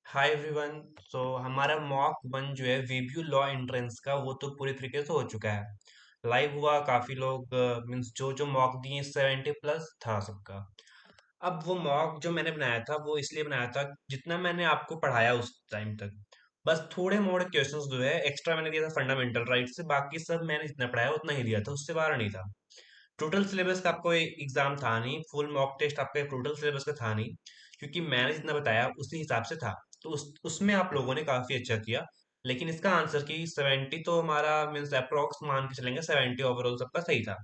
Hi everyone. सो हमारा mock one जो है वीब्यू लॉ एंट्रेंस का वो तो पूरी तरीके से हो चुका है। लाइव हुआ, काफी लोग मीन्स जो जो मॉक दिए 70+ था सबका। अब वो मॉक जो मैंने बनाया था वो इसलिए बनाया था, जितना मैंने आपको पढ़ाया उस टाइम तक बस थोड़े मोड़े क्वेश्चंस जो है एक्स्ट्रा मैंने दिया था फंडामेंटल राइट से, बाकी सब मैंने जितना पढ़ाया उतना ही दिया था, उससे बाहर नहीं था। टोटल सिलेबस का आपको एग्जाम था नहीं, फुल मॉक टेस्ट आपका टोटल सिलेबस का था नहीं, क्योंकि मैंने जितना बताया उसी हिसाब से था। तो उसमें आप लोगों ने काफी अच्छा किया। लेकिन इसका आंसर की 70 तो हमारा मीन्स अप्रोक्स मान के चलेंगे, 70 ओवरऑल सबका सही था।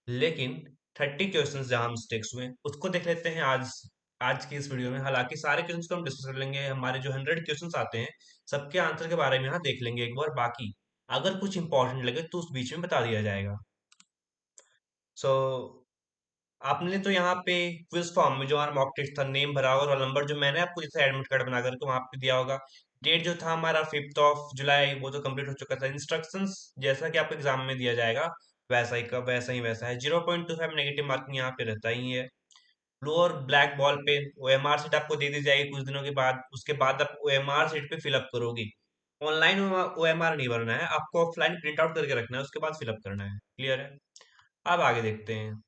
लेकिन 30 क्वेश्चंस जहां मिस्टेक्स हुए उसको देख लेते हैं आज आज की इस वीडियो में। हालांकि सारे क्वेश्चंस को हम डिस्कस कर लेंगे, हमारे जो 100 क्वेश्चंस आते हैं सबके आंसर के बारे में यहाँ देख लेंगे एक बार। बाकी अगर कुछ इंपॉर्टेंट लगे तो उस बीच में बता दिया जाएगा। सो आपने तो यहाँ पे क्विज फॉर्म में जो हमारा मॉक टेस्ट था नेम भरा होगा, रोल नंबर जो मैंने आपको जैसे एडमिट कार्ड बना करके वहां पे दिया होगा, डेट जो था हमारा 5 जुलाई वो तो कंप्लीट हो चुका था। इंस्ट्रक्शंस जैसा कि आपको एग्जाम में दिया जाएगा वैसा ही का वैसा ही वैसा है। 0.25 नेगेटिव मार्किंग यहाँ पे रहता ही है। ब्लू और ब्लैक बॉल पे ओएमआर सीट आपको दे दी जाएगी कुछ दिनों के बाद, उसके बाद आप ओएमआर सीट पे फिलअप करोगी। ऑनलाइन ओएमआर नहीं भरना है आपको, ऑफलाइन प्रिंट आउट करके रखना है, उसके बाद फिलअप करना है। क्लियर है? अब आगे देखते हैं।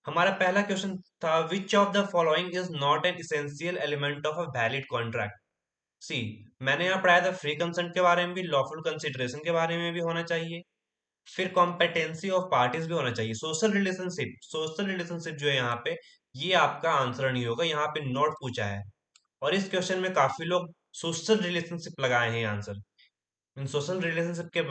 हमारा पहला क्वेश्चन था, which of the following is not an essential element of a valid contract. C, मैंने यहाँ पढ़ाया था फ्री कंसेंट के बारे में भी, लॉफुल कंसिडरेशन के बारे में भी होना चाहिए, फिर कॉम्पिटेंसी ऑफ पार्टीज भी होना चाहिए। सोशल रिलेशनशिप जो है यहाँ पे, ये आपका आंसर नहीं होगा, यहाँ पे नॉट पूछा है। और इस क्वेश्चन में काफी लोग सोशल रिलेशनशिप लगाए हैं आंसर। इन सोशल रिलेशनशिप के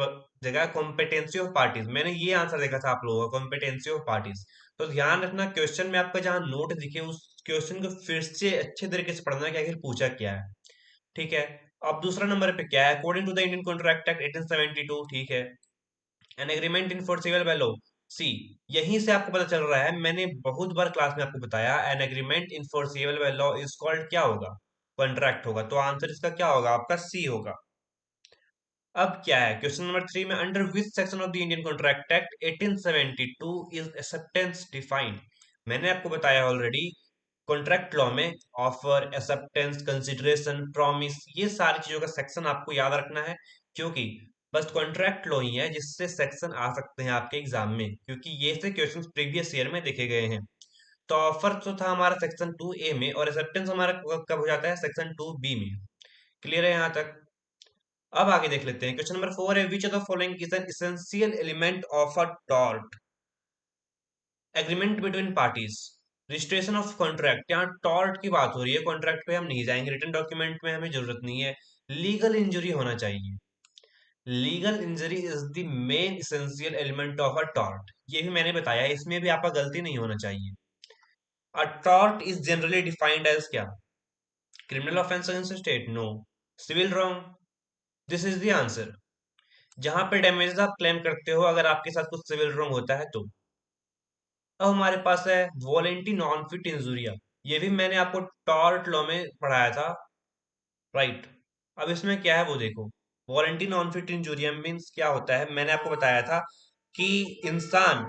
जगह कॉम्पिटेंसी ऑफ पार्टीज, मैंने ये आंसर देखा था आप लोगों का, कॉम्पिटेंसी ऑफ पार्टीज। तो ध्यान रखना, क्वेश्चन में आपका जहाँ नोट दिखे उस क्वेश्चन को फिर से अच्छे तरीके से पढ़ना कि आखिर पूछा क्या है। ठीक है। अब दूसरा नंबर पे क्या है, according to the Indian Contract Act 1872, ठीक है, an agreement enforceable by law. See, यहीं से आपको पता चल रहा है, मैंने बहुत बार क्लास में आपको बताया an agreement enforceable by law is called क्या होगा, कॉन्ट्रैक्ट होगा। तो आंसर इसका क्या होगा, आपका सी होगा। अब क्या है क्वेश्चन नंबर 3 में, under which section of the Indian Contract Act 1872 is acceptance defined. मैंने आपको बताया ऑलरेडी, कॉन्ट्रैक्ट लॉ में ऑफर, एक्सेप्टेंस, कंसिडरेशन, प्रॉमिस, ये सारी चीजों का सेक्शन आपको याद रखना है, क्योंकि बस कॉन्ट्रैक्ट लॉ ही है जिससे सेक्शन आ सकते हैं आपके एग्जाम में, क्योंकि ये से क्वेश्चंस प्रीवियस ईयर में देखे गए हैं। तो ऑफर तो था हमारा सेक्शन 2A में, और एक्सेप्टेंस हमारा कब हो जाता है, सेक्शन 2B में। क्लियर है यहाँ तक? अब आगे देख लेते हैं। क्वेश्चन नंबर 4 है, विच of the following is an essential element of a tort agreement between parties. Registration of contract, यहाँ टॉर्ट की बात हो रही है, कॉन्ट्रैक्ट पे हम नहीं जाएंगे, रिटन डॉक्यूमेंट में हमें जरूरत नहीं है। लीगल इंजरी होना चाहिए। Legal injury is the main essential element of a tort, ये भी मैंने बताया, इसमें भी आपका गलती नहीं होना चाहिए। A tort is generally defined as क्या, criminal offence against state, no. Civil wrong, this is the answer. जहां पे डैमेज आप क्लेम करते हो अगर आपके साथ कुछ सिविल रॉन्ग होता है तो। अब हमारे पास है वॉलेंटी नॉन फिट इंजुरिया, ये भी मैंने आपको टॉर्ट लॉ में पढ़ाया था, राइट। अब इसमें क्या है वो देखो, वॉलेंटी नॉन फिट इंजुरिया मीन्स क्या होता है, मैंने आपको बताया था कि इंसान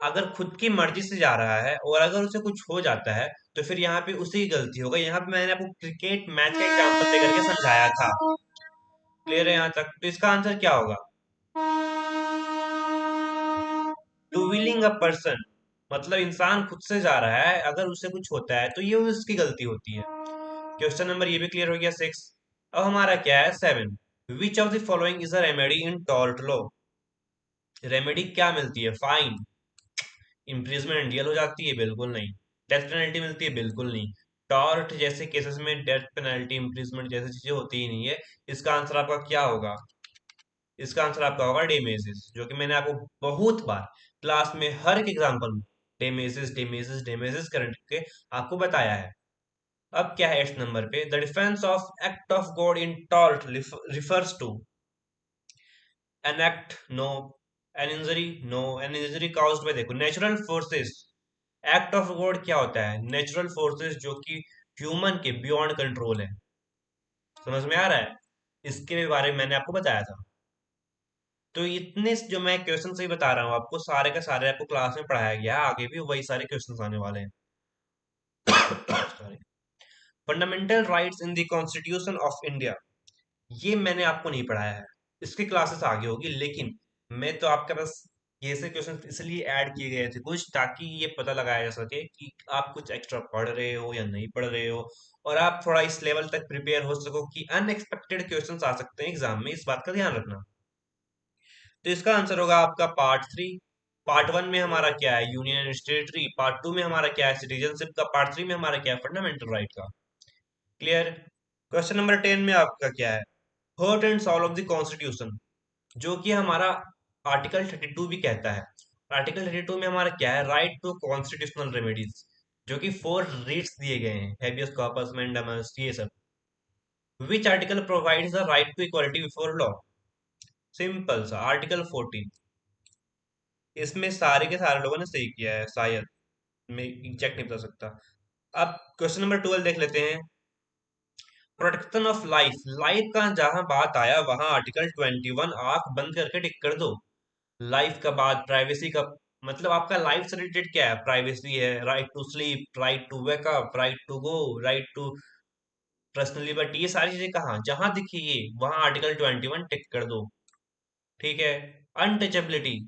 अगर खुद की मर्जी से जा रहा है और अगर उसे कुछ हो जाता है तो फिर यहाँ पे उसी की गलती होगा। यहाँ पे मैंने आपको क्रिकेट मैच का एग्जांपल दे करके समझाया था। क्लियर है यहाँ तक? तो इसका आंसर क्या होगा, टू विलिंग अ पर्सन, मतलब इंसान खुद से जा रहा है, अगर उसे कुछ होता है तो ये उसकी गलती होती है। क्वेश्चन नंबर ये भी क्लियर हो गया 6। अब हमारा क्या है 7, विच of the following is a remedy in tort law. Remedy क्या मिलती है, फाइन, इम्प्रिजमेंट, जेल हो जाती है, बिल्कुल नहीं। डेथ पेनल्टी मिलती है, बिल्कुल नहीं। टॉर्ट जैसे केसेस में डेथ पेनल्टी, इम्प्रिजमेंट जैसी चीजें होती ही नहीं है। इसका आंसर आपका क्या होगा, इसका आंसर आपका होगा डेमेजेस, जो कि मैंने आपको बहुत बार क्लास में हर एक एग्जांपल में डेमेजेस डेमेजेस डेमेजेस करके आपको बताया है। अब क्या है 8 नंबर पे, the defence of act of God in tort refers to an act, no. An injury, no. An injury caused by, देखो, natural forces. Act of God क्या होता है, नेचुरल फोर्सेस जो कि ह्यूमन के बियॉन्ड कंट्रोल है। समझ में आ रहा है? इसके बारे में मैंने आपको बताया था। तो इतने जो मैं क्वेश्चन ही बता रहा हूँ आपको, सारे का सारे आपको क्लास में पढ़ाया गया है, आगे भी वही सारे क्वेश्चन आने वाले हैं। Sorry. Fundamental rights in the constitution of India, ये मैंने आपको नहीं पढ़ाया है, इसकी क्लासेस आगे होगी, लेकिन मैं तो आपके पास ये से क्वेश्चन इसलिए ऐड किए गए थे कुछ, ताकि ये पता लगाया जा सके कि आप कुछ एक्स्ट्रा पढ़ रहे हो या नहीं पढ़ रहे हो, और आप थोड़ा इस लेवल तक प्रिपेयर हो सको कि अनएक्सपेक्टेड क्वेश्चंस आ सकते हैं एग्जाम में, इस बात का ध्यान रखना। तो इसका आंसर होगा आपका पार्ट 3। पार्ट 1 में हमारा क्या है, यूनियन एंड टेरिटरी। पार्ट 2 में हमारा क्या है, सिटीजनशिप का। पार्ट 3 में हमारा क्या है, फंडामेंटल राइट का। क्लियर। क्वेश्चन नंबर 10 में आपका क्या है, heart and soul of the constitution, जो कि हमारा आर्टिकल 32 भी कहता है। आर्टिकल 32 में हमारा क्या है, राइट टू कॉन्स्टिट्यूशनल रेमेडीज, जो कि 4 रीट्स दिए गए हैं, हेबियस कॉर्पस, मैंडामस, ये सब। Which article provides the right to equality before law? Simple सा, आर्टिकल 14। इसमें सारे के सारे लोगों ने सही किया है शायद, मैं एग्जैक्ट नहीं बता सकता। अब क्वेश्चन नंबर 12 देख लेते हैं। प्रोटेक्शन ऑफ लाइफ, लाइफ का जहां बात आया वहां आर्टिकल 21, आंख बंद करके टिक कर दो। लाइफ का बाद प्राइवेसी का, मतलब आपका लाइफ से रिलेटेड क्या है, प्राइवेसी है, right to sleep, right to wake up, right to go, right to personal liberty, ये सारी चीजें कहाँ जहां दिखी ये वहां आर्टिकल 21 टिक कर दो। ठीक है। अनटचेबिलिटी,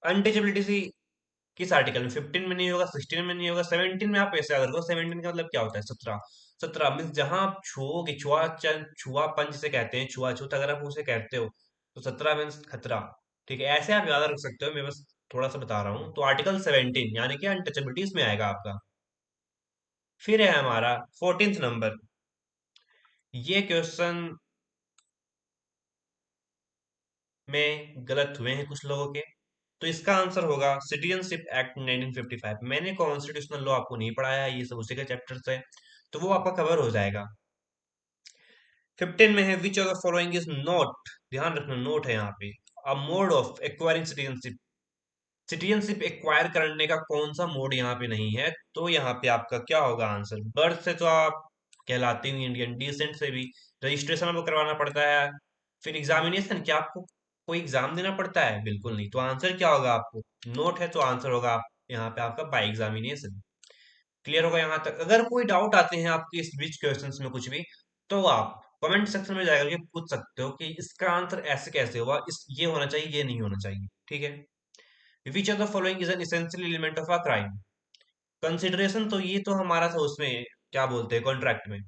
अनटचेबिलिटी से किस आर्टिकल में, 15 में नहीं होगा, 16 में नहीं होगा, 17 में। आप ऐसे अगर को 17 का मतलब क्या होता है, 17। 17 मीन्स जहां आप छुओगे, छुआपन जिसे कहते हैं, छुआछूत अगर आप उसे कहते हो, तो 17 मीन्स खतरा। ठीक है, ऐसे आप याद रख सकते हो, मैं बस थोड़ा सा बता रहा हूँ। तो आर्टिकल 17 यानी कि अनटचेबिलिटी इसमें आएगा आपका। फिर है हमारा 14th नंबर। ये क्वेश्चन में गलत हुए हैं कुछ लोगों के, तो इसका आंसर होगा सिटीजनशिप एक्ट 1955। मैंने कॉन्स्टिट्यूशनल लॉ आपको नहीं पढ़ाया है, ये सब उसी के चैप्टर है, तो वो आपका कवर हो जाएगा। 15 में है, विच of the following is not, ध्यान रखना नोट है यहाँ पे, a mode of acquiring citizenship, citizenship acquire करने का कौन सा मोड यहाँ पे नहीं है। तो यहाँ पे आपका क्या होगा आंसर, बर्थ से तो आप कहलाते ही इंडियन, डिसेंट से भी रजिस्ट्रेशन आपको करवाना पड़ता है। फिर एग्जामिनेशन, क्या आपको कोई एग्जाम देना पड़ता है, बिल्कुल नहीं। तो आंसर क्या होगा, आपको नोट है, तो आंसर होगा यहाँ पे आपका बाई एग्जामिनेशन। क्लियर होगा यहाँ तक। अगर कोई डाउट आते हैं आपके इस बीच क्वेश्चंस में कुछ भी, तो आप कमेंट सेक्शन में जाकर के पूछ सकते हो कि इसका आंसर ऐसे कैसे हुआ, इस ये होना चाहिए, ये नहीं होना चाहिए। ठीक है। विच of the following is an essential element of a crime, consideration, तो ये तो हमारा था उसमें, क्या बोलते हैं, कॉन्ट्रैक्ट में।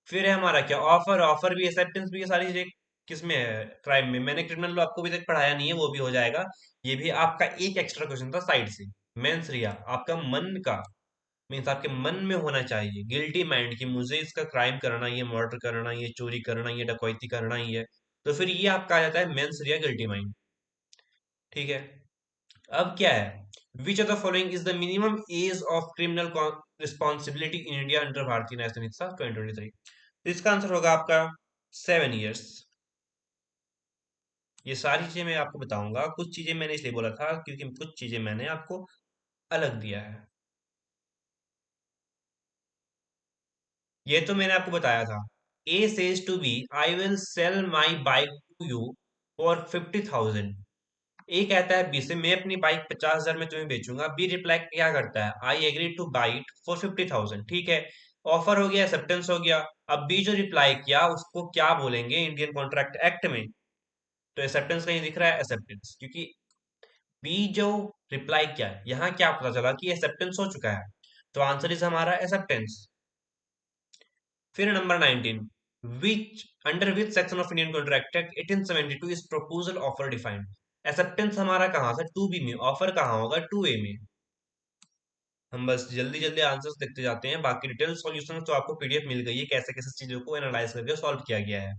फिर है हमारा क्या, ऑफर, ऑफर भी, एक्सेप्टेंस भी, ये सारी चीजें किसमें है, क्राइम में। मैंने क्रिमिनल लॉ आपको अभी तक पढ़ाया नहीं है, वो भी हो जाएगा। ये भी आपका एक एक्स्ट्रा क्वेश्चन था साइड से। मेंस रिया, आपका मन का, मीन्स आपके मन में होना चाहिए गिल्टी माइंड कि मुझे इसका क्राइम करना, ये मर्डर करना, ये चोरी करना, ये डकैती करना ही है, तो फिर ये आपका आ जाता है मेंस रिया गिल्टी माइंड। ठीक है। अब क्या है, विच of the following is the minimum age of criminal responsibility in India under भारतीय नेशनल संहिता 2023? तो इसका आंसर होगा आपका 7 years। ये सारी चीजें मैं आपको बताऊंगा, कुछ चीजें मैंने इसलिए बोला था क्योंकि कुछ चीजें मैंने आपको अलग दिया है। ये तो मैंने आपको बताया था। A says to B, I will sell my bike to you for 50,000। A कहता है बी से, मैं अपनी बाइक 50,000 में तुम्हें बेचूंगा। बी रिप्लाई क्या करता है, I agree to buy it for 50,000। ठीक है, ऑफर हो गया, एक्सेप्टेंस हो गया। अब बी जो रिप्लाई किया उसको क्या बोलेंगे इंडियन कॉन्ट्रैक्ट एक्ट में, तो एक्सेप्टेंस कहीं दिख रहा है, एक्सेप्टेंस, क्योंकि बी जो रिप्लाई किया यहाँ क्या पता चला कि एक्सेप्टेंस हो चुका है, तो आंसर इज हमारा एक्सेप्टेंस। फिर number 19, which under which section of Indian Contract Act 1872 is proposal offer defined. Acceptance हमारा कहाँ था, 2B में, ऑफर कहाँ होगा, 2A में। हम बस जल्दी जल्दी आंसर्स देखते जाते हैं, बाकी डिटेल सॉल्यूशन तो आपको पीडीएफ मिल गई है, कैसे कैसे चीजों को एनालाइज करके सॉल्व किया गया है।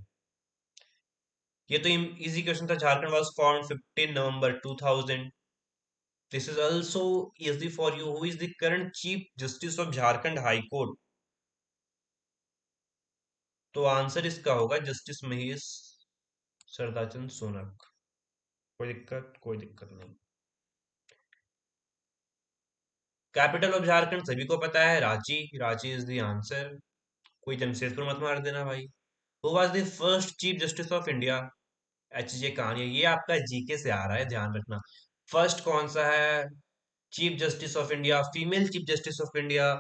ये तो इजी क्वेश्चन था। Jharkhand was form 15 November 2000। This is also easy for you, who is the current chief justice of Jharkhand high court. तो आंसर इसका होगा जस्टिस महेश सरदाचंद सोनक। कोई दिक्कत, कोई दिक्कत नहीं। कैपिटल ऑफ झारखंड सभी को पता है, Ranchi, Ranchi is the answer. कोई जमशेदपुर मत मार देना भाई। Who was the first chief justice of India, HJ कहानी, ये आपका जीके से आ रहा है, ध्यान रखना। फर्स्ट कौन सा है chief justice of India, female chief justice of India,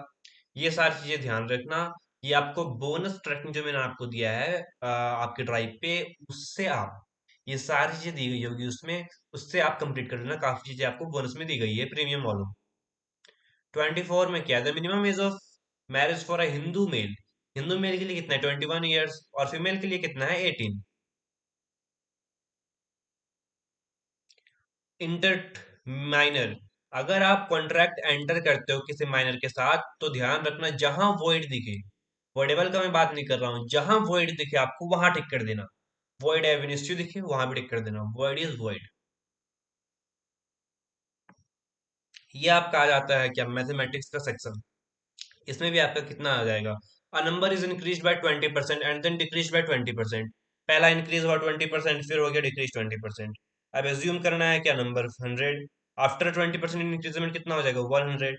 ये सारी चीजें ध्यान रखना। ये आपको बोनस ट्रैकिंग जो मैंने आपको दिया है आपके ड्राइव पे, उससे आप ये सारी चीजें दी गई होगी उसमें, उससे आप कंप्लीट कर लेना। काफी चीजें आपको बोनस में दी गई है प्रीमियम वालों। 24 में क्या है, the minimum age of marriage for a Hindu male, Hindu male के लिए कितना है 21 ईयर्स, और फीमेल के लिए कितना है 18। इंटर माइनर, अगर आप कॉन्ट्रैक्ट एंटर करते हो किसी माइनर के साथ तो ध्यान रखना जहां वॉइड दिखे, वॉइडेबल का मैं बात नहीं कर रहा हूँ, जहां वॉइड दिखे आपको वहां टिक कर देना। वॉइड एविनिस्यू दिखे वहां भी टिक कर देना, वॉइड इज वॉइड। ये आपका आ जाता है क्या, मैथमेटिक्स का सेक्शन। इसमें भी आपका कितना आ जाएगा, a number is increase by 20% and then decrease by 20%। पहला इंक्रीज हुआ 20%, फिर हो गया डिक्रीज 20%। अब एज्यूम करना है क्या, नंबर 100, आफ्टर 20% इंक्रीजमेंट कितना हो जाएगा 100।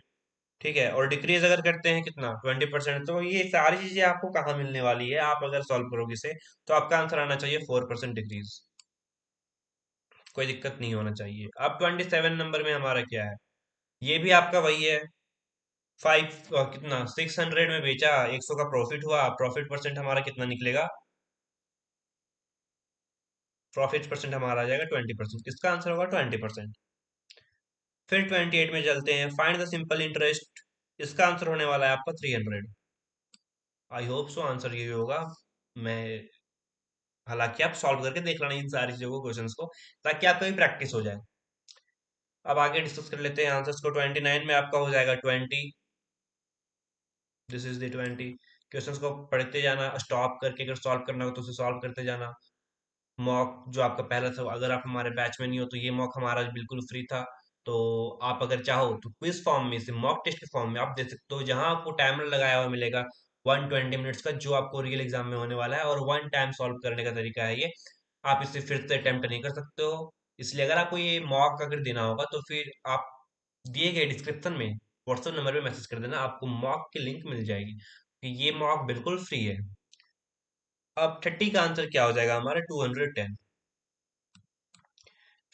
ठीक है, और डिक्रीज अगर करते हैं कितना 20%, तो ये सारी चीजें आपको कहाँ मिलने वाली है, आप अगर सॉल्व करोगे इसे तो आपका आंसर आना चाहिए 4% डिक्रीज। कोई दिक्कत नहीं होना चाहिए। अब 27 नंबर में हमारा क्या है, ये भी आपका वही है। फाइव कितना 600 में बेचा, 100 का प्रॉफिट हुआ, प्रॉफिट परसेंट हमारा कितना निकलेगा, प्रॉफिट परसेंट हमारा आ जाएगा 20%। किसका आंसर होगा 20%। फिर 28 में चलते हैं, फाइंड द सिंपल इंटरेस्ट, इसका आंसर होने वाला है आपका 300। आई होप सो आंसर ये होगा। मैं हालांकि आप सॉल्व करके देख लेना इन सारी चीजों को, क्वेश्चंस को, ताकि आपका भी प्रैक्टिस हो जाए। अब आगे डिस्कस कर लेते हैं आंसर्स को। 29 में आपका हो जाएगा 20, दिस इज द 20। क्वेश्चंस को पढ़ते जाना, स्टॉप करके अगर सॉल्व करना हो तो उसे सॉल्व करते जाना। मॉक जो आपका पहला था, अगर आप हमारे बैच में नहीं हो तो ये मॉक हमारा बिल्कुल फ्री था। तो आप अगर चाहो तो क्विज फॉर्म में इसे मॉक टेस्ट के फॉर्म में आप दे सकते हो, जहां आपको टाइमर लगाया हुआ मिलेगा 120 मिनट्स का, जो आपको रियल एग्जाम में होने वाला है, और वन टाइम सॉल्व करने का तरीका है ये। आप इसे फिर से अटेम्प्ट नहीं कर सकते हो। इसलिए अगर आपको ये मॉक अगर देना होगा तो फिर आप दिए गए डिस्क्रिप्शन में व्हाट्सएप नंबर पे मैसेज कर देना, आपको मॉक की लिंक मिल जाएगी, कि ये मॉक बिल्कुल फ्री है। अब 30 का आंसर क्या हो जाएगा हमारा 210।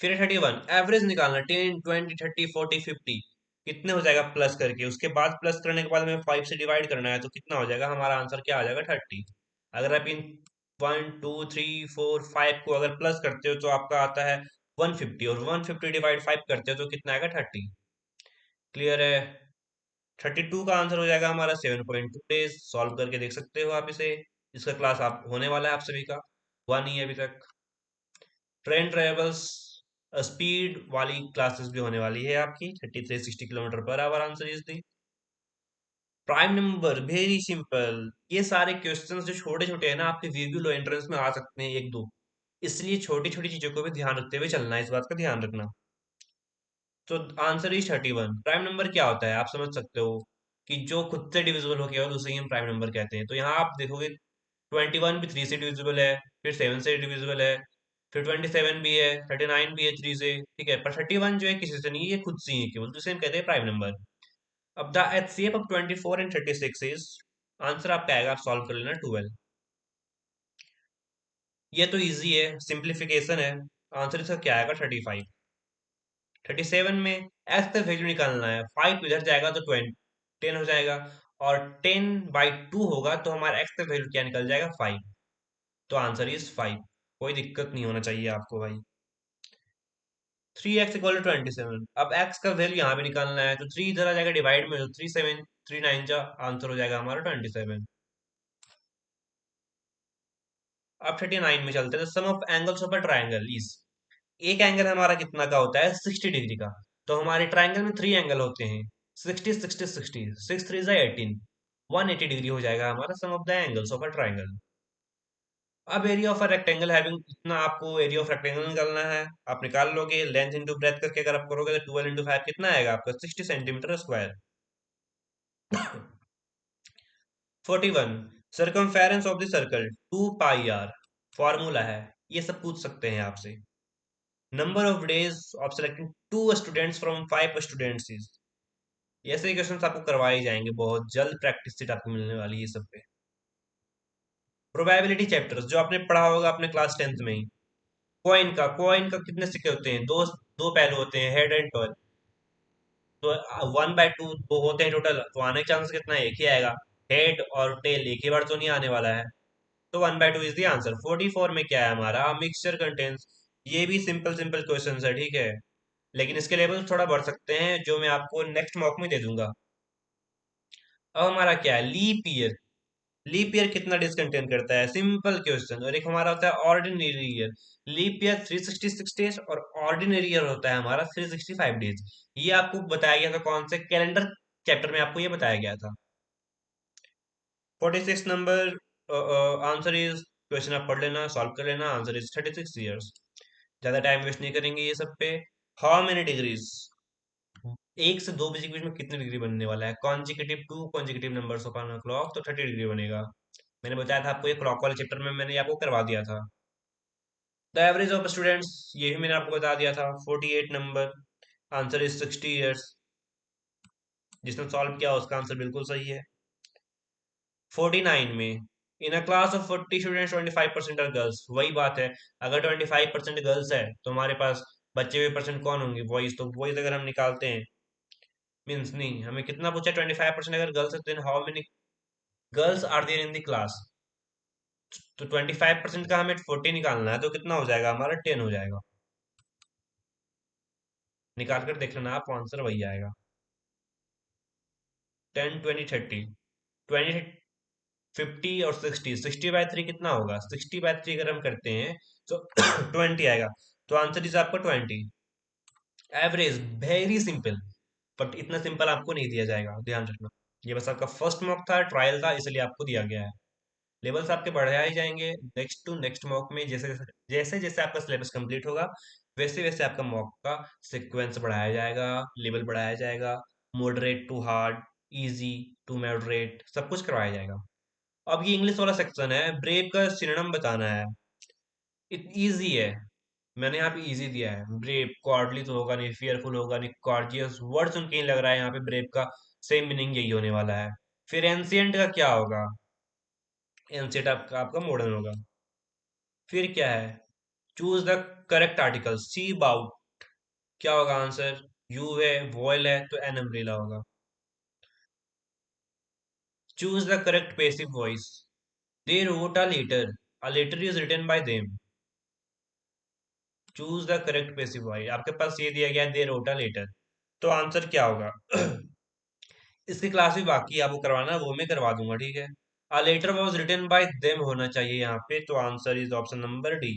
फिर 31 एवरेज निकालना, 10 20 30 40 50 कितने हो जाएगा प्लस करके, उसके बाद प्लस करने के बाद हमें 5 से डिवाइड करना है, तो कितना हो जाएगा हमारा आंसर, क्या आ जाएगा 30। अगर आप इन 1 2 3 4 5 को अगर प्लस करते हो तो आपका आता है 150, और 150 डिवाइड 5 करते हो तो कितना आएगा 30। क्लियर है। 32 का आंसर हो जाएगा हमारा 7.2 डेज। सॉल्व करके देख सकते हो आप इसे। इसका क्लास आप होने वाला है आप सभी का, हुआ नहीं है अभी तक। ट्रेन ट्रेवल्स स्पीड वाली क्लासेस भी होने वाली है आपकी, 33 60 kilometre per hour. Answer is the prime number, very simple. ये सारे क्वेश्चंस जो छोटे छोटे हैं ना, आपके वीबी लो एंट्रेंस में आ सकते हैं एक दो, इसलिए छोटी छोटी चीजों को भी ध्यान रखते हुए चलना है, इस बात का ध्यान रखना। तो आंसर इज 31। प्राइम नंबर क्या होता है आप समझ सकते हो, कि जो खुद से डिविजिबल हो गया हो उसे ही हम प्राइम नंबर कहते हैं। तो यहाँ आप देखोगे 21 भी 3 से डिविजिबल है, फिर 7 से डिविजिबल है, फिर 27 भी है, 39 भी है 3 से, ठीक है, पर 31 जो है किसी से नहीं, ये खुद से ही है केवल, तो इसे हम कहते हैं प्राइम नंबर। अब the HCF of 24 and 36 is, answer आपका आएगा, आप सॉल्व कर लेना 12। ये तो इजी है, सिंप्लीफिकेशन है। आंसर इसका क्या आएगा 35। 37 में एक्स का वैल्यू निकालना है, 5 इधर जाएगा तो 10 हो जाएगा, और 10/2 होगा तो हमारा एक्स का वैल्यू क्या निकल जाएगा 5। तो आंसर इज 5। कोई दिक्कत नहीं होना चाहिए आपको भाई। 3x = 27। अब x का वैल्यू यहाँ पे निकालना है, तो 3 इधर आ जाएगा डिवाइड में, तो 3 7 3 9 जा, आंसर हो जाएगा हमारा 27। अब 39 में चलते हैं, sum of angles of a triangle is, एक एंगल हमारा कितना का होता है 60 डिग्री का। तो हमारे ट्राइंगल में 3 एंगल होते हैं, 60 60 60, 6 3 18, 180 डिग्री हो जाएगा हमारा sum of the angles of a triangle. अब area of a rectangle having, इतना आपको एरिया ऑफ रेक्टेंगल निकालना है, आप निकाल लोगे लेंथ इंटू ब्रेथ करके, अगर आप करोगे तो 12 × 5 कितना आएगा आपका 60 centimetre square. 41 circumference of the circle 2πr, formula है, ये सब पूछ सकते हैं आपसे। Number of days of selecting 2 students from 5 students is, ऐसे क्वेश्चन आपको करवाए जाएंगे, बहुत जल्द प्रैक्टिस सीट आपको मिलने वाली है ये सब पे। प्रोबेबिलिटी चैप्टर्स जो आपने पढ़ा होगा अपने क्लास 10th में ही, कॉइन का कितने सिक्के होते हैं, दो, दो पहलू होते हैं, हेड एंड टॉल। तो 1/2 दो होते हैं टोटल, तो आने का चांस कितना है? एक ही आएगा। हेड और टेल एक ही बार तो नहीं आने वाला है। तो 1/2 इज द आंसर। 44 में क्या है हमारा? Mixture contents. ये भी सिंपल सिंपल क्वेश्चन है, ठीक है, लेकिन इसके लेवल थोड़ा बढ़ सकते हैं, जो मैं आपको नेक्स्ट मॉक में दे दूंगा। अब हमारा क्या है? Leap year. लीप ईयर कितना डेज कंटेन करता है? Simple question. और एक हमारा होता है ordinary year. Leap year 366 days और ऑर्डिनरी ईयर होता है हमारा 365 डेज। ये आपको बताया गया था कौन से कैलेंडर चैप्टर में? आपको ये बताया गया था। 46 नंबर आंसर इज, क्वेश्चन आप पढ़ लेना, सॉल्व कर लेना। Answer is 36 years. ज्यादा टाइम वेस्ट नहीं करेंगे ये सब पे। हाउ मेनी डिग्रीज, 1 से 2 बजे के बीच में कितने डिग्री बनने वाला है? Consecutive two consecutive numbers of on clock, तो 30 डिग्री बनेगा। मैंने बताया था आपको, ये क्लॉक वाले चैप्टर में मैंने आपको करवा दिया था। द एवरेज ऑफ स्टूडेंट्स, ये भी मैंने आपको बता दिया था। 48 नंबर, आंसर इज 60 ईयर्स। जिसने सॉल्व किया उसका आंसर बिल्कुल सही है। 49 में, in a class of 40 students 25% are girls. वही बात है, अगर 25% गर्ल्स है तो हमारे पास बचे हुए परसेंट कौन होंगे? बॉयज। तो बॉयज अगर हम निकालते हैं, मीन्स नहीं, हमें कितना पूछा? 25% अगर गर्ल्स है, then how many girls are there in the class? तो 25% का हमें 40 निकालना है, तो कितना हो जाएगा हमारा? 10 हो जाएगा। निकाल कर देख लेना आप, आंसर वही आएगा। 10, 20, 30, 20, 50 और 60। 60/3 कितना होगा? 60/3 अगर हम करते हैं तो 20 आएगा। तो आंसर इज आपका 20। Average, very simple. बट इतना सिंपल आपको नहीं दिया जाएगा, ध्यान रखना। ये बस आपका फर्स्ट मॉक था, ट्रायल था, इसलिए आपको दिया गया है। लेवल्स आपके बढ़ाए जाएंगे नेक्स्ट टू नेक्स्ट मॉक में। जैसे जैसे जैसे आपका सिलेबस कंप्लीट होगा, वैसे वैसे आपका मॉक का सीक्वेंस बढ़ाया जाएगा, लेवल बढ़ाया जाएगा। Moderate to hard, easy to moderate, सब कुछ करवाया जाएगा। अब ये इंग्लिश वाला सेक्शन है, ब्रेव का सिनोनिम बताना है। इजी है, मैंने यहाँ पे इजी दिया है। ब्रेव, कॉर्डली तो होगा नहीं, फियरफुल होगा नहीं, कॉर्जियस, वर्ड सुन के ही लग रहा है यहाँ पे ब्रेव का सेम मीनिंग यही होने वाला है। फिर एंशियंट का क्या होगा? एंशियंट आपका मॉडर्न होगा। फिर क्या है? Choose the correct article, C about, क्या होगा आंसर? यू है, वॉयल है, तो एन अम्ब्रेला होगा। Choose the correct passive voice, they wrote a letter, a letter is written by them. Choose the correct passive voice, आपके पास ये दिया गया है, दे रोट अ लेटर, तो आंसर क्या होगा? इसकी क्लास भी बाकी है, आपको करवाना है, वो मैं करवा दूंगा, ठीक है। A letter was written by them होना चाहिए यहाँ पे, तो answer is option number D.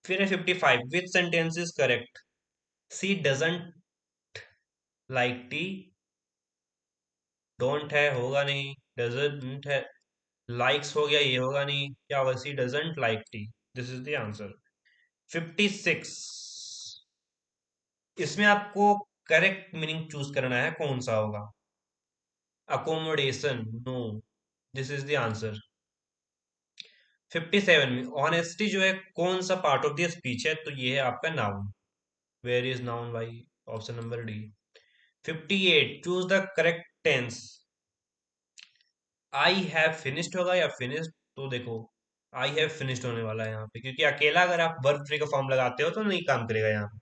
फिर है 55, which sentence is correct? C doesn't like T, don't है, होगा नहीं। डजंट है, लाइक्स हो गया, ये होगा नहीं। क्या होगा? C doesn't like tea, this is the answer. 56, इसमें आपको करेक्ट मीनिंग चूज करना है, कौन सा होगा? Accommodation, no, this is the answer. 57 में, ऑनेस्टी जो है कौन सा पार्ट ऑफ द स्पीच है? तो ये है आपका नाउन। वेयर इज नाउन भाई? Option number D. 58, choose the correct tense. I have finished होगा या फिनिश्ड? तो देखो, आई हैव फिनिश्ड होने वाला है यहाँ पे, क्योंकि अकेला अगर आप वर्ब ट्री का फॉर्म लगाते हो तो नहीं काम करेगा यहाँ पे।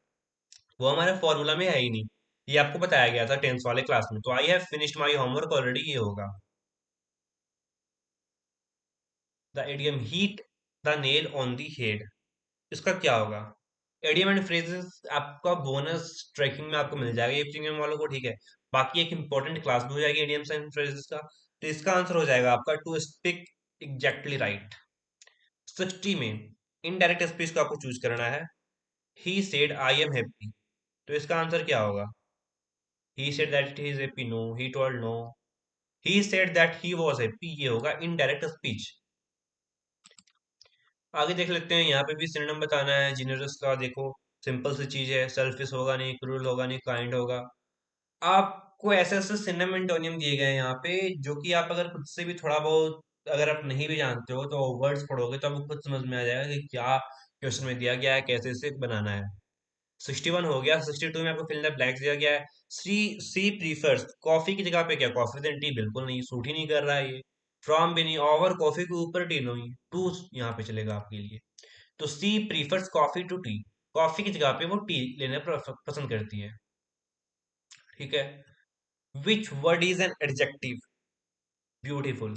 वो हमारे फॉर्मूला में है ही नहीं। ये आपको बताया गया था टेंस वाले क्लास में। तो आई have finished my homework already, ये होगा। The idiom heat the nail on the head, इसका क्या होगा? एडियम एंड फ्रेजेस आपका बोनस ट्रैकिंग में आपको मिल जाएगा, ये प्रीमियम वालों को, ठीक है। बाकी एक इंपॉर्टेंट क्लास भी हो जाएगी एडियम्स एंड फ्रेजेस का। तो इसका आंसर हो जाएगा आपका टू स्पीक एग्जैक्टली राइट। 60 में, इनडायरेक्ट स्पीच को आपको चूज करना है। He said I am happy, तो इसका आंसर क्या होगा? He said that he is happy, no. He told, no. He said that he was happy, ये होगा इनडायरेक्ट स्पीच। आगे देख लेते हैं, यहाँ पे भी सिनोनिम बताना है जीनरस का। देखो, सिंपल सी चीज है, सेल्फिश होगा नहीं, क्रूर होगा नहीं, काइंड होगा। आपको ऐसे ऐसे सिनोनिम एंटोनियम दिए गए हैं यहाँ पे, जो कि आप अगर खुद से भी थोड़ा बहुत, अगर आप नहीं भी जानते हो तो वर्ड्स पढ़ोगे तो आपको खुद समझ में आ जाएगा कि क्या क्वेश्चन में दिया गया है, कैसे इसे बनाना है। 61 हो गया। 62 में आपको फिल इन द ब्लैंक्स दिया गया है। सी सी प्रीफर्स, कॉफी की जगह पे क्या? कॉफी देन टी, बिल्कुल नहीं, सूट ही नहीं कर रहा है ये। फ्रॉम भी नहीं, ओवर कॉफी के ऊपर टी नहीं, टू यहाँ पे चलेगा आपके लिए। तो C prefers coffee to tea, coffee की जगह पे वो टी लेना पसंद करती है। ठीक है। Which word is an adjective? Beautiful.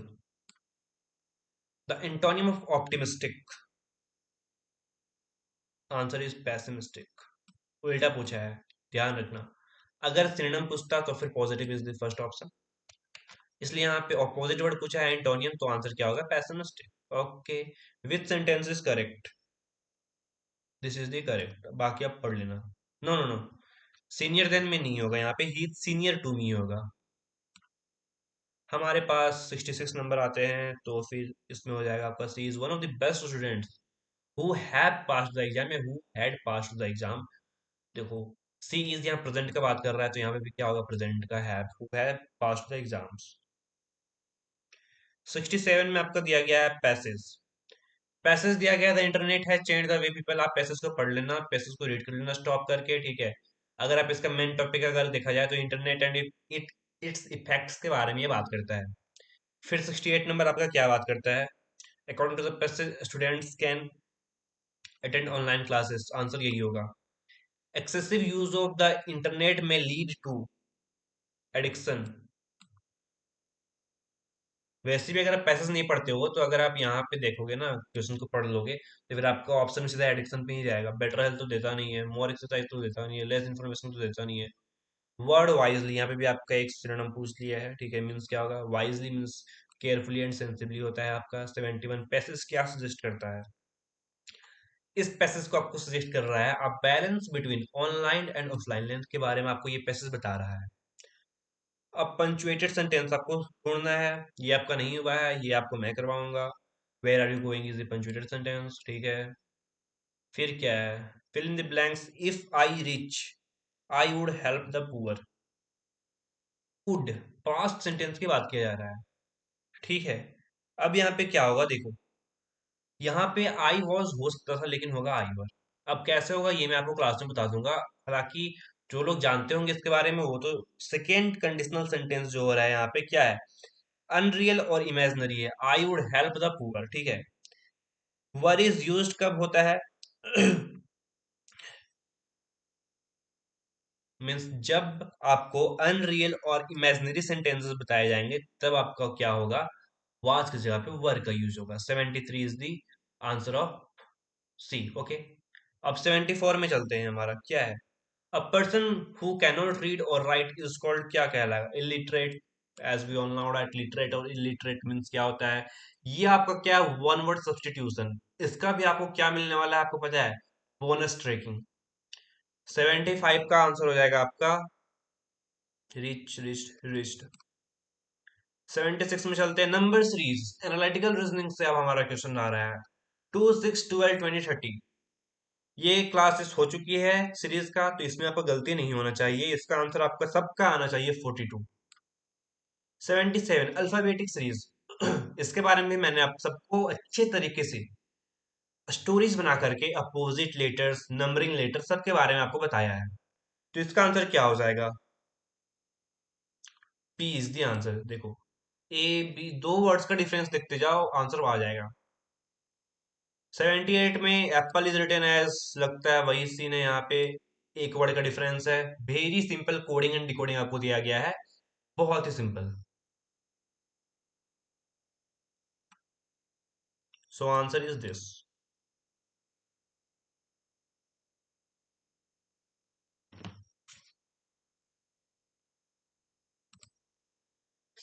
The antonym of optimistic? Answer is pessimistic. उल्टा पूछा है, ध्यान रखना। अगर सिनोनिम पूछता तो फिर positive is the first option, इसलिए यहाँ पे ऑपोजिट वर्ड पूछा है एंटोनियम, तो आंसर क्या होगा? Pessimistic. Okay. Which sentence is correct? This is the correct, बाकी आप पढ़ लेना। No no no, senior then में नहीं होगा, यहाँ पे ही सीनियर टू मी होगा। हमारे पास 66 नंबर आते हैं, तो फिर इसमें हो जाएगा आपका C is one of the best students who have passed the exam, या who had passed the exam. देखो, सी इज यहाँ प्रेजेंट का बात कर रहा है, तो यहाँ पे भी क्या होगा? प्रेजेंट का have, who have passed the exams. 67 में आपका दिया गया है पैसेज। पैसेज दिया गया, द इंटरनेट है चेंज द वे पीपल। आप पैसेज को पढ़ लेना, पैसेज को रीड कर लेना स्टॉप करके, ठीक है। अगर आप इसका मेन टॉपिक अगर देखा जाए तो internet and it it's effects के बारे में ये बात करता है। फिर 68 नंबर आपका क्या बात करता है? According to the passage students can attend online classes, answer यही होगा। Excessive use of the internet may lead to addiction. वैसे भी अगर आप पैसेज नहीं पढ़ते हो, तो अगर आप यहाँ पे देखोगे ना, क्वेश्चन को पढ़ लोगे, तो फिर आपका ऑप्शन सीधा एडिक्शन पे ही जाएगा। बेटर हेल्थ तो देता नहीं है, मोर एक्सरसाइज तो देता नहीं है, लेस इन्फॉर्मेशन तो देता नहीं है। वर्ड वाइजली यहाँ पे भी आपका एक सिनोनिम पूछ लिया है, ठीक है। मीन्स क्या होगा? Wisely means carefully and sensibly होता है आपका। 71 पैसेज क्या सजेस्ट करता है? इस पैसेज को आपको सजेस्ट कर रहा है आप balance between online and offline length के बारे में आपको ये पैसेज बता रहा है। अब पंचुएटेड सेंटेंस आपको ढूंढना है, ये आपका नहीं हुआ है, ये आपको मैं करवाऊंगा। Where are you going is the punctuated sentence, ठीक है। फिर क्या है? Fill in the blanks. If I rich I would help the poor. Would past sentence की बात किया जा रहा है, ठीक है। अब यहाँ पे क्या होगा देखो, यहाँ पे आई वॉज हो सकता था, लेकिन होगा आई वर। अब कैसे होगा ये मैं आपको क्लास में बता दूंगा। हालांकि जो लोग जानते होंगे इसके बारे में, वो तो सेकेंड कंडीशनल सेंटेंस जो हो रहा है यहाँ पे क्या है? अनरियल और इमेजनरी है। आई वुड हेल्प द पुअर, ठीक है। वर इज यूज्ड कब होता है? मीन्स जब आपको अनरियल और इमेजिनरी सेंटेंसेस बताए जाएंगे, तब आपका क्या होगा? वाज की जगह पे वर का यूज होगा। 73 is the answer of C, okay. अब 74 में चलते हैं, हमारा क्या है? A person who cannot read और राइट इज कॉल्ड, क्या कहलाएगा? Illiterate. As we all know that literate और इलिटरेट मीन्स क्या होता है? ये आपका क्या, वन वर्ड सब्सटीट्यूशन। इसका भी आपको क्या मिलने वाला है, आपको पता है? Bonus trekking. 75 का आंसर हो जाएगा आपका रिच रिच रिच्ड। 76 में चलते हैं, नंबर सीरीज एनालिटिकल रीजनिंग से अब हमारा क्वेश्चन आ रहा है। 2 6 12 20 30। ये क्लासेस हो चुकी है सीरीज का, तो इसमें आपका गलती नहीं होना चाहिए। इसका आंसर आपका सबका आना चाहिए 42। 77 अल्फाबेटिक सीरीज। इसके बारे में मैंने आप सबको अच्छे तरीके से स्टोरीज बना करके अपोजिट लेटर्स, नंबरिंग लेटर्स, सबके बारे में आपको बताया है। तो इसका आंसर क्या हो जाएगा? P is the answer. देखो, ए बी दो वर्ड्स का डिफरेंस देखते जाओ, आंसर आ जाएगा। 78 में एप्पल इज रिटन एज, लगता है वही सीन है यहाँ पे। एक वर्ड का डिफरेंस है। Very simple coding and decoding आपको दिया गया है, बहुत ही simple. So answer is this.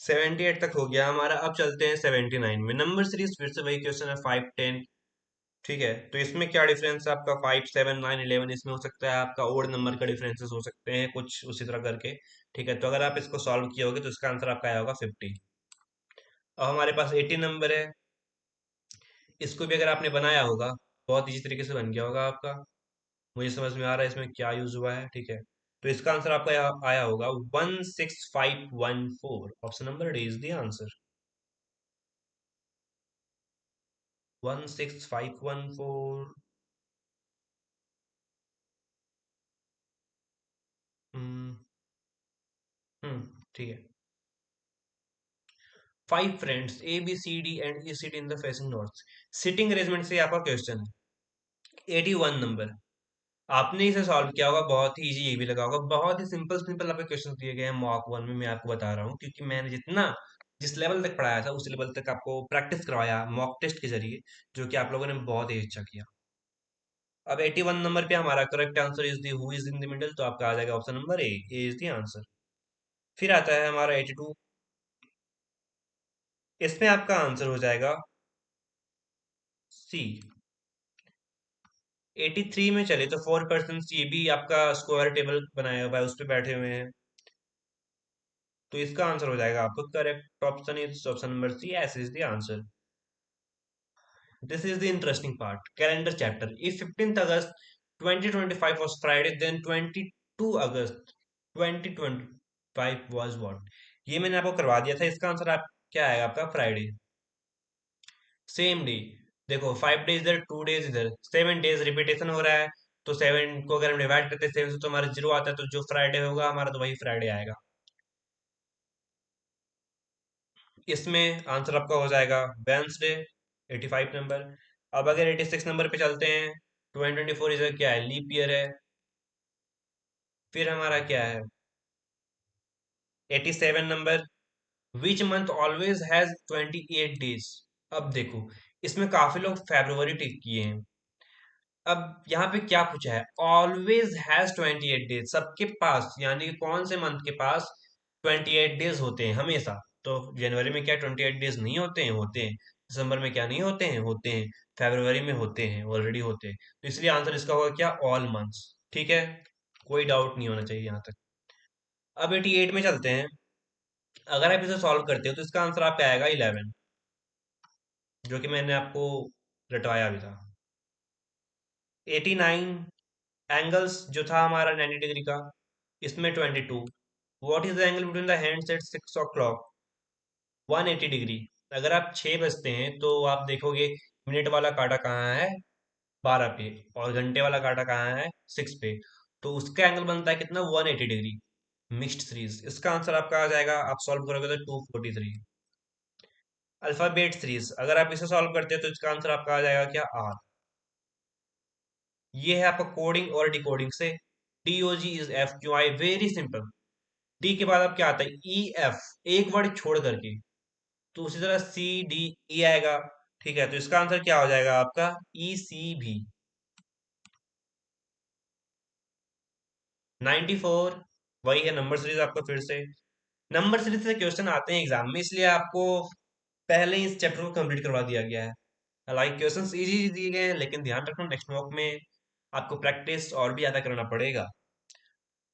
78 तक हो गया हमारा। अब चलते हैं 79 में। नंबर सीरीज फिर से वही क्वेश्चन है, 5 10, ठीक है। तो इसमें क्या डिफरेंस है आपका? 5 7 9 11, इसमें हो सकता है आपका ओड नंबर का डिफरेंसेस हो सकते हैं कुछ उसी तरह करके, ठीक है। तो अगर आप इसको सॉल्व किए होगे तो इसका आंसर आपका आया होगा 50। अब हमारे पास 80 नंबर है। इसको भी अगर आपने बनाया होगा, बहुत इजी तरीके से बन गया होगा आपका। मुझे समझ में आ रहा है इसमें क्या यूज हुआ है, ठीक है। तो इसका आंसर आपका आया होगा 16514। Option number D is the answer. 16514। Hmm. ठीक है। 5 friends A B C D and E sit in the facing north. Sitting arrangement से आपका क्वेश्चन है। 81 नंबर। आपने इसे सॉल्व किया होगा, बहुत ही इजी ये भी लगा होगा, बहुत ही सिंपल सिंपल आपके क्वेश्चन दिए गए हैं मॉक वन में। मैं आपको बता रहा हूँ क्योंकि मैंने जिस लेवल तक पढ़ाया था उस लेवल तक आपको प्रैक्टिस करवाया मॉक टेस्ट के जरिए, जो कि आप लोगों ने बहुत ही अच्छा किया। अब 81 नंबर पे हमारा correct answer is the who is in the middle, तो आपका आ जाएगा option number A is the answer. फिर आता है हमारा 82। इसमें आपका आंसर हो जाएगा सी। 83 में चले तो 4 पर्सन, ये भी आपका स्क्वायर टेबल बनाया हुआ है, उस पर बैठे हुए हैं, तो इसका आंसर हो जाएगा आपका correct option is option number C, S is the answer. This is the interesting part, calendar chapter. If 15th August 2025 was Friday, then 22 August 2025 was what? ये मैंने आपको करवा दिया था, इसका आंसर आप क्या आएगा आपका? फ्राइडे। Same day. देखो 5 डेज इधर, 2 डेज इधर, 7 डेज रिपीटेशन हो रहा है, तो 7 को अगर हम डिवाइड करते हैं 7 से तो हमारा 0 आता है, तो जो फ्राइडे होगा हमारा तो वही फ्राइडे आएगा। इसमें आंसर आपका हो जाएगा वेंसडे, 85 नंबर। अब अगर 86 नंबर पे चलते हैं, 2024 इधर क्या है? लीप ईयर है। फिर हमारा क्या है? 87 number, which month always has 28 days. अब देखो, इसमें काफी लोग फेब्रुवरी टिक किए हैं। अब यहाँ पे क्या पूछा है? ऑलवेज हैज 28 डेज, सबके पास, यानी कि कौन से मंथ के पास 28 डेज होते हैं हमेशा? तो जनवरी में क्या 28 डेज नहीं होते हैं? होते हैं। दिसंबर में क्या नहीं होते हैं? होते हैं। फरवरी में होते हैं, ऑलरेडी होते हैं। तो इसलिए आंसर इसका होगा क्या? All months. ठीक है, कोई डाउट नहीं होना चाहिए यहाँ तक। अब 88 में चलते हैं। अगर आप इसे सॉल्व करते हो तो इसका आंसर आपका आएगा 11, जो कि मैंने आपको रटवाया भी था। 89, एंगल्स जो था हमारा 90 डिग्री का, इसमें 22। What is the angle between the hands eight 6 o'clock? 180 degree. अगर आप 6 बजते हैं तो आप देखोगे मिनट वाला कांटा कहाँ है? 12 पे। और घंटे वाला कांटा कहाँ है? 6 पे। तो उसका एंगल बनता है कितना? 180 डिग्री। मिक्स्ड सीरीज, इसका आंसर आपका आ जाएगा, आप सॉल्व करोगे तो 243। अल्फाबेट सीरीज, अगर आप इसे सॉल्व करते हैं तो इसका आंसर आपका आ जाएगा क्या? आर। ये है आपका कोडिंग और डिकोडिंग से। DOG is FQI, very simple. D के बाद अब क्या आता है? EF, एक वर्ड छोड़ करके। तो उसी तरह CDE आएगा। ठीक है, तो इसका आंसर क्या हो जाएगा आपका? ECV। 94, वही है नंबर सीरीज आपका फिर से। नंबर सीरीज से क्वेश्चन आते हैं एग्जाम में, इसलिए आपको पहले ही इस चैप्टर को कंप्लीट करवा दिया गया है। हालांकि क्वेश्चंस इजी दिए गए हैं, लेकिन ध्यान रखना नेक्स्ट मॉक में आपको प्रैक्टिस और भी ज्यादा करना पड़ेगा।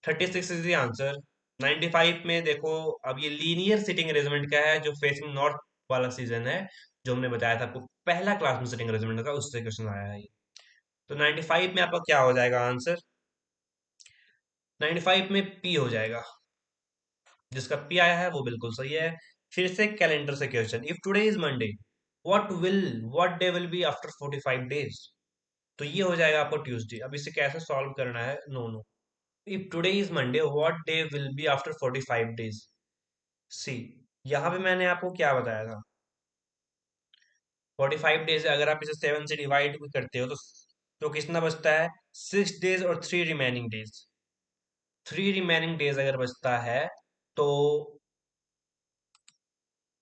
36 इज द आंसर। 95 में देखो, अब ये लीनियर सिटिंग अरेंजमेंट का है, जो फेसिंग नॉर्थ वाला सीजन है, जो हमने बताया था आपको पहला क्लास में सिटिंग अरेंजमेंट का, उससे क्वेश्चन आया है ये। तो 95 में आपका क्या हो जाएगा आंसर? 95 में पी हो जाएगा। जिसका पी आया है वो बिल्कुल सही है। फिर से कैलेंडर से question, if today is Monday, what day will be after 45 days? तो ये हो जाएगा आपको ट्यूसडे। अब इसे कैसे सॉल्व करना है? No no, if today is Monday what day will be after 45 days? See, यहाँ पे मैंने आपको क्या बताया था? 45 डेज, अगर आप इसे 7 से डिवाइड भी करते हो तो कितना बचता है? 6 डेज और 3 रिमेनिंग डेज। 3 रिमेनिंग डेज अगर बचता है तो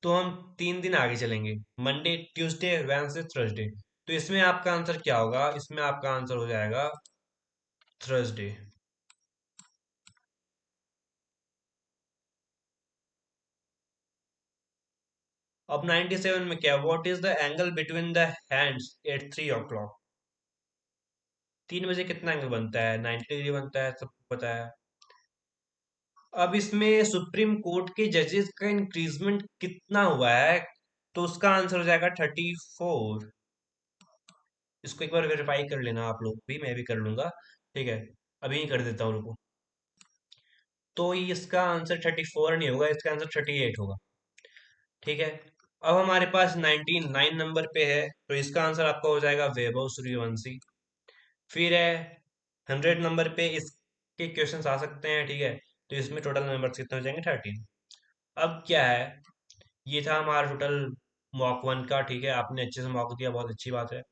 हम 3 दिन आगे चलेंगे, मंडे, ट्यूसडे, वेडनेसडे, थर्सडे। तो इसमें आपका आंसर क्या होगा? इसमें आपका आंसर हो जाएगा थर्सडे। अब 97 में क्या? What is the angle between the hands eight 3 o'clock? 3 बजे कितना एंगल बनता है? 90 डिग्री बनता है, सबको पता है। अब इसमें सुप्रीम कोर्ट के जजेस का इंक्रीजमेंट कितना हुआ है? तो उसका आंसर हो जाएगा 34। इसको एक बार वेरीफाई कर लेना आप लोग भी, मैं भी कर लूंगा। ठीक है, अभी ही कर देता हूँ, रुको। तो ये इसका आंसर 34 नहीं होगा, इसका आंसर 38 होगा। ठीक है, अब हमारे पास 99 नंबर पे है, तो इसका आंसर आपका हो जाएगा वैभव सूर्यवंशी। फिर है 100 नंबर पे, इसके क्वेश्चंस आ सकते हैं। ठीक है, तो इसमें टोटल नंबर कितने हो जाएंगे? 13। अब क्या है? ये था हमारा टोटल मॉक वन का। ठीक है, आपने अच्छे से मॉक दिया, बहुत अच्छी बात है।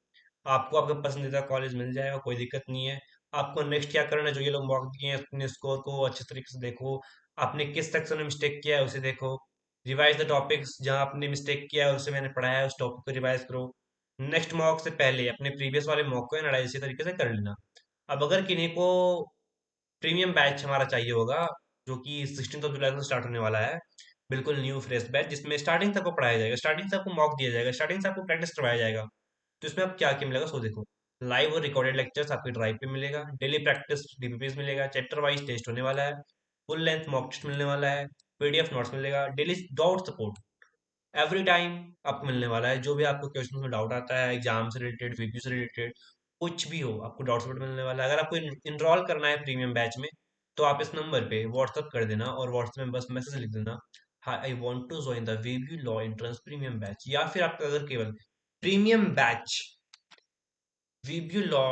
आपको आपका पसंदीदा कॉलेज मिल जाएगा, कोई दिक्कत नहीं है। आपको नेक्स्ट क्या करना है, जो ये लोग मॉक दिए हैं अपने स्कोर को अच्छे तरीके से देखो। आपने किस सेक्शन में मिस्टेक किया है उसे देखो। रिवाइज द टॉपिक्स, जहां आपने मिस्टेक किया है उसे मैंने पढ़ाया है उस टॉपिक को रिवाइज करो। नेक्स्ट मॉक से पहले अपने प्रीवियस वाले मॉक को एनालाइज इसी तरीके से कर लेना। अब अगर किन्हीं को प्रीमियम बैच हमारा चाहिए होगा, जो कि 16 जुलाई से स्टार्ट होने वाला है, बिल्कुल न्यू फ्रेश बैच, जिसमें स्टार्टिंग से आपको पढ़ाया जाएगा, स्टार्टिंग से आपको मॉक दिया जाएगा, स्टार्टिंग से आपको प्रैक्टिस करवाया जाएगा। तो इसमें आप क्या क्या मिलेगा सो देखो। लाइव और रिकॉर्डेड लेक्चर्स आपके ड्राइव पे मिलेगा, डेली प्रैक्टिस डीपीपीस मिलेगा, चैप्टर वाइज टेस्ट होने वाला है, फुल लेंथ मॉक टेस्ट मिलने वाला है, पीडीएफ नोट्स मिलेगा, daily doubt support every time आपको मिलने वाला है। जो भी आपको क्वेश्चन में डाउट आता है, एग्जाम से रिलेटेड, वीपीयू से रिलेटेड, कुछ भी हो, आपको डाउट सपोर्ट मिलने वाला है। अगर आपको इनरोल करना है प्रीमियम बैच में, तो आप इस नंबर पे व्हाट्सअप कर देना और व्हाट्सएप में बस मैसेज लिख देना, hi I want to join the WeView law entrance premium batch. या फिर आपका अगर केवल premium batch WeView law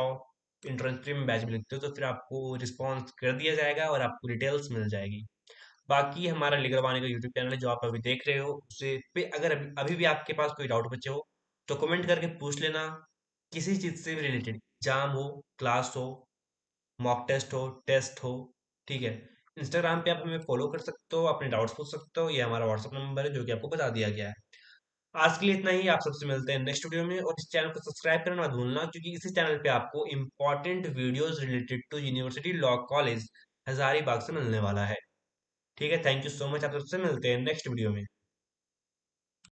entrance premium batch में लिखते हो, तो फिर आपको रिस्पॉन्स कर दिया जाएगा और आपको डिटेल्स मिल जाएगी। बाकी हमारा लीगर वाणी का यूट्यूब चैनल है जो आप अभी देख रहे हो, उसे पे अगर अभी भी आपके पास कोई डाउट बचे हो तो कमेंट करके पूछ लेना। किसी चीज से भी रिलेटेड, एग्जाम हो, क्लास हो, मॉक टेस्ट हो, ठीक है। इंस्टाग्राम पे आप हमें फॉलो कर सकते हो, अपने डाउट्स पूछ सकते हो, ये हमारा व्हाट्सअप नंबर है जो कि आपको बता दिया गया है। आज के लिए इतना ही, आप सबसे मिलते हैं नेक्स्ट वीडियो में। और इस चैनल को सब्सक्राइब करना मत भूलना, क्योंकि इसी चैनल पे आपको important videos related to university law college Hazaribagh से मिलने वाला है। ठीक है, थैंक यू सो मच, आप सबसे मिलते हैं नेक्स्ट वीडियो में।